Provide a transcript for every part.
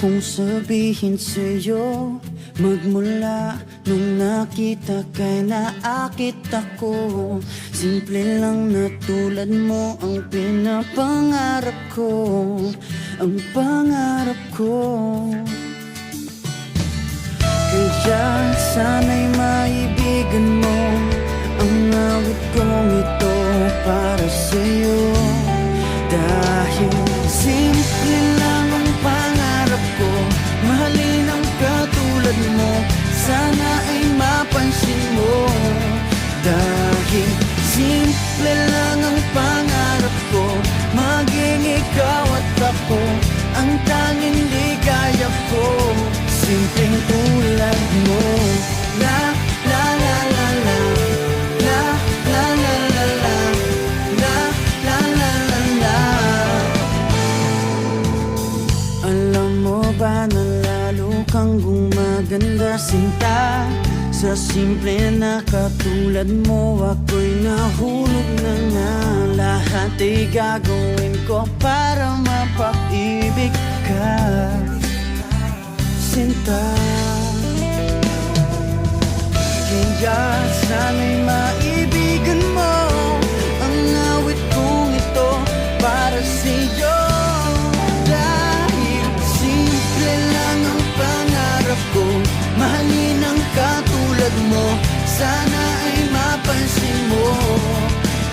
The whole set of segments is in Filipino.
kong sabihin sa'yo, magmula nung nakita kay naakit ako. Simple lang na tulad mo ang pinapangarap ko, ang pangarap ko. Kaya sana'y maibigan mo ang awit kong ito para sa'yo. Dahil simple lang ang pangarap ko, mahalin ang katulad mo, sana ay mapansin mo. Dahil simple lang ang pangarap ko, maging ikaw at ako, ang tanging ligaya ko. Simpleng tulad mo. La la la la la, la la la la la, la la la la la. Alam mo ba na lalo kang gumaganda, sinta, sa simple na katulad mo. Ako'y nahulog na nga, lahat ay gagawin ko para mapaibig ka, sinta. Kaya sana'y maibigan mo ang awit kong ito para sa'yo. Dahil simple lang ang pangarap ko, mahalin ang katulad mo, sana ay mapansin mo.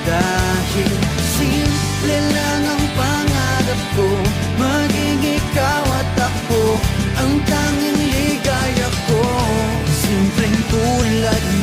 Dahil simple lang ang pangarap ko, maging ikaw at ako, ang tanging ligaya ko. Simpleng tulad mo.